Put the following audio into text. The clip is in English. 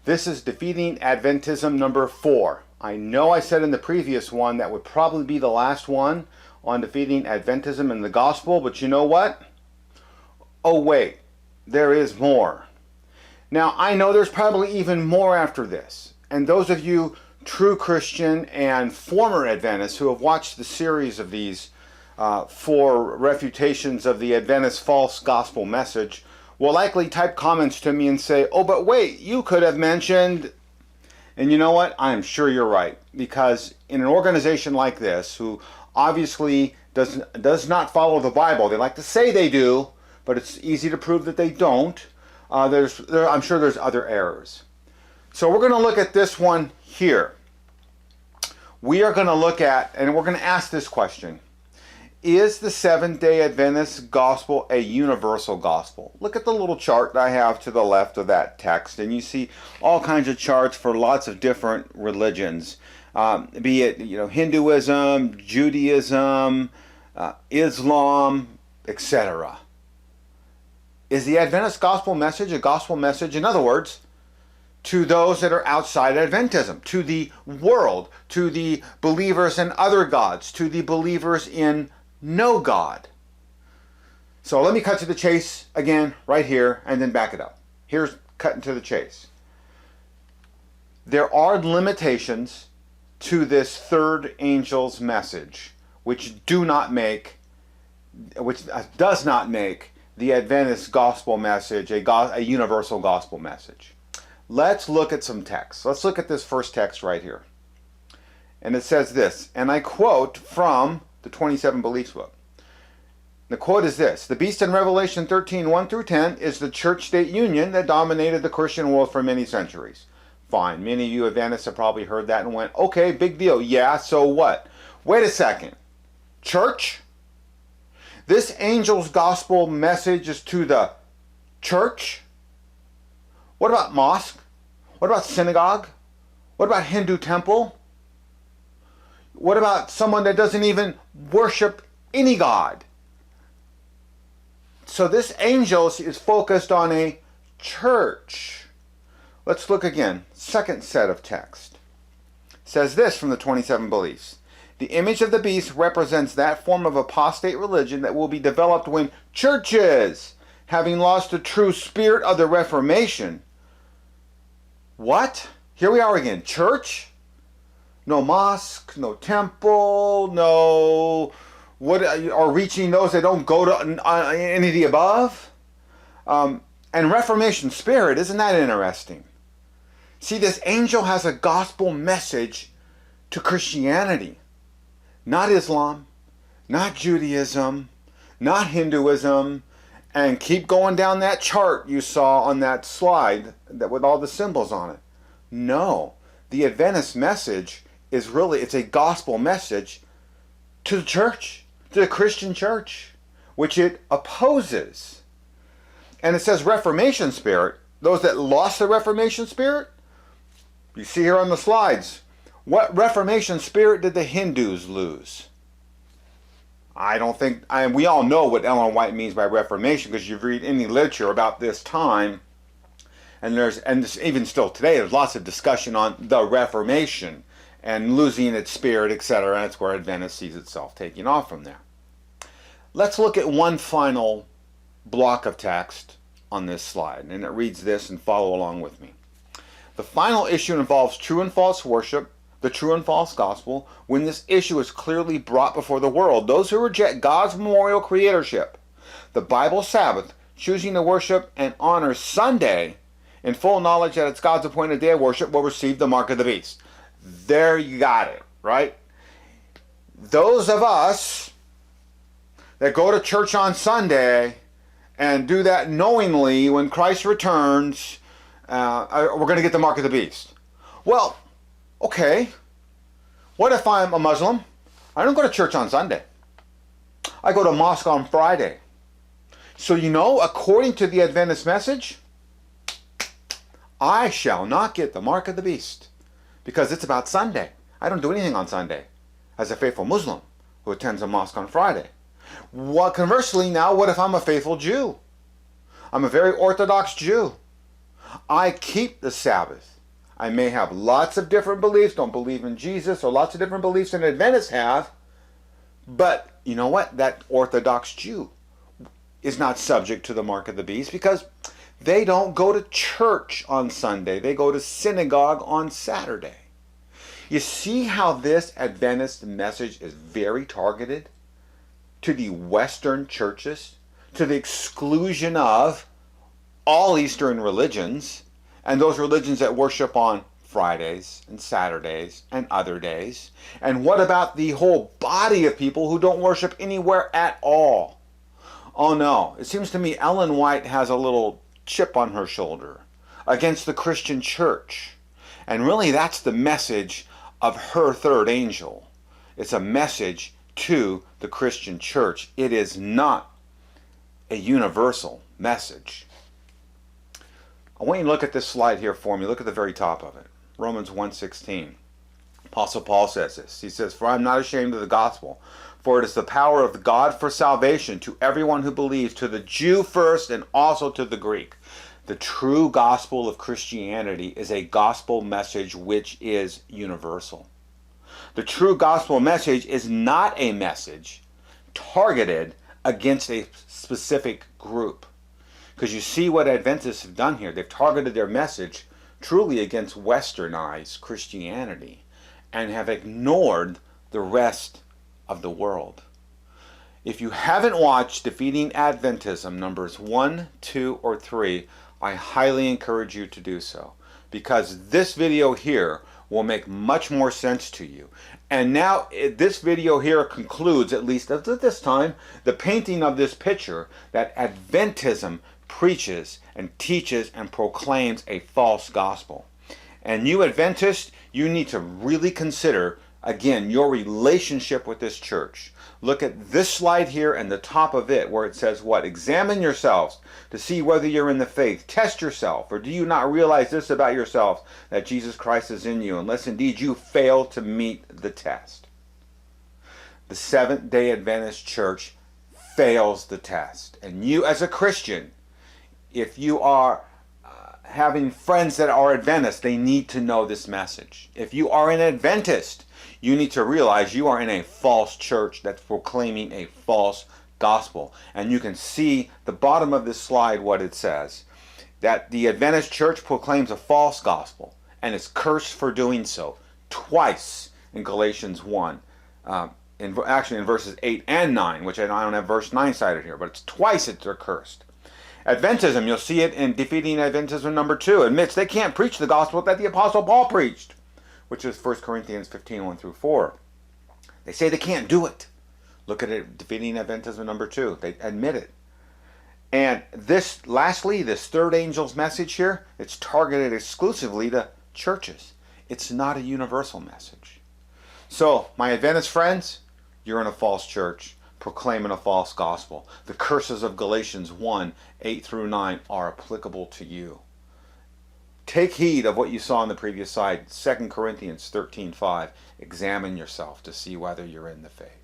This is Defeating Adventism number 4. I know I said in the previous one that would probably be the last one on Defeating Adventism and the Gospel, but you know what? Oh wait, there is more. Now I know there's probably even more after this, and those of you true Christian and former Adventists who have watched the series of these 4 refutations of the Adventist false gospel message will likely type comments to me and say, oh, but wait, you could have mentioned... And you know what? I am sure you're right. Because in an organization like this, who obviously does not follow the Bible, they like to say they do, but it's easy to prove that they don't, I'm sure there's other errors. So we're going to look at this one here. We are going to look at, and we're going to ask this question. Is the Seventh-day Adventist gospel a universal gospel? Look at the little chart that I have to the left of that text, and you see all kinds of charts for lots of different religions, be it Hinduism, Judaism, Islam, etc. Is the Adventist gospel message a gospel message, in other words, to those that are outside Adventism, to the world, to the believers in other gods, to the believers in no God? So let me cut to the chase again right here and then back it up. Here's cutting to the chase. There are limitations to this third angel's message which does not make the Adventist gospel message a universal gospel message. Let's look at some text. Let's look at this first text right here. And it says this, and I quote from the 27 Beliefs book. The quote is this: the beast in Revelation 13, 1 through 10 is the church-state union that dominated the Christian world for many centuries. Fine, many of you Adventists have probably heard that and went, okay, big deal. Yeah, so what? Wait a second. Church? This angel's gospel message is to the church? What about mosque? What about synagogue? What about Hindu temple? What about someone that doesn't even worship any god? So this angel is focused on a church. Let's look again. Second set of text. It says this from the 27 Beliefs. The image of the beast represents that form of apostate religion that will be developed when churches, having lost the true spirit of the Reformation... What? Here we are again. Church? No mosque, no temple, no... What are reaching those that don't go to any of the above? And Reformation spirit, isn't that interesting? See, this angel has a gospel message to Christianity. Not Islam, not Judaism, not Hinduism, and keep going down that chart you saw on that slide with all the symbols on it. No, the Adventist message is really, it's a gospel message to the church, to the Christian church, which it opposes. And it says Reformation spirit, those that lost the Reformation spirit, you see here on the slides, what Reformation spirit did the Hindus lose? I don't think, we all know what Ellen White means by Reformation because you've read any literature about this time, and even still today, there's lots of discussion on the Reformation and losing its spirit, etc. And that's where Adventist sees itself taking off from there. Let's look at one final block of text on this slide, and it reads this, and follow along with me. The final issue involves true and false worship, the true and false gospel. When this issue is clearly brought before the world, those who reject God's memorial creatorship, the Bible Sabbath, choosing to worship and honor Sunday in full knowledge that it's God's appointed day of worship, will receive the mark of the beast. There you got it, right? Those of us that go to church on Sunday and do that knowingly when Christ returns, we're going to get the mark of the beast. Well, okay, what if I'm a Muslim? I don't go to church on Sunday. I go to mosque on Friday. So according to the Adventist message, I shall not get the mark of the beast because it's about Sunday. I don't do anything on Sunday as a faithful Muslim who attends a mosque on Friday. Well, conversely now, what if I'm a faithful Jew? I'm a very Orthodox Jew. I keep the Sabbath. I may have lots of different beliefs, don't believe in Jesus, or lots of different beliefs than Adventists have, but you know what? That Orthodox Jew is not subject to the mark of the beast because they don't go to church on Sunday. They go to synagogue on Saturday. You see how this Adventist message is very targeted to the Western churches, to the exclusion of all Eastern religions and those religions that worship on Fridays and Saturdays and other days. And what about the whole body of people who don't worship anywhere at all? Oh no, it seems to me Ellen White has a little chip on her shoulder against the Christian church. And really that's the message of her third angel. It's a message to the Christian church. It is not a universal message. I want you to look at this slide here for me. Look at the very top of it. Romans 1:16. Apostle Paul says this. He says, "For I am not ashamed of the gospel, for it is the power of God for salvation to everyone who believes, to the Jew first and also to the Greek." The true gospel of Christianity is a gospel message which is universal. The true gospel message is not a message targeted against a specific group. Because you see what Adventists have done here. They've targeted their message truly against westernized Christianity and have ignored the rest of the world. If you haven't watched Defeating Adventism numbers 1, 2, or 3, I highly encourage you to do so, because this video here will make much more sense to you. And now this video here concludes, at least at this time, the painting of this picture that Adventism preaches and teaches and proclaims a false gospel. And you Adventists, you need to really consider, again, your relationship with this church. Look at this slide here and the top of it where it says what? Examine yourselves to see whether you're in the faith. Test yourself. Or do you not realize this about yourselves, that Jesus Christ is in you, unless indeed you fail to meet the test? The Seventh-day Adventist Church fails the test. And you as a Christian, if you are having friends that are Adventists, they need to know this message. If you are an Adventist, you need to realize you are in a false church that's proclaiming a false gospel. And you can see the bottom of this slide what it says, that the Adventist church proclaims a false gospel and is cursed for doing so twice in Galatians 1. Actually in verses 8 and 9, which I don't have verse 9 cited here, but it's twice that they're cursed. Adventism, you'll see it in Defeating Adventism number 2, admits they can't preach the gospel that the Apostle Paul preached, which is 1 Corinthians 15, 1 through 4. They say they can't do it. Look at it, Defeating Adventism number 2. They admit it. And this, lastly, this third angel's message here, it's targeted exclusively to churches. It's not a universal message. So, my Adventist friends, you're in a false church, proclaiming a false gospel. The curses of Galatians 1, 8 through 9 are applicable to you. Take heed of what you saw on the previous slide, 2 Corinthians 13, 5. Examine yourself to see whether you're in the faith.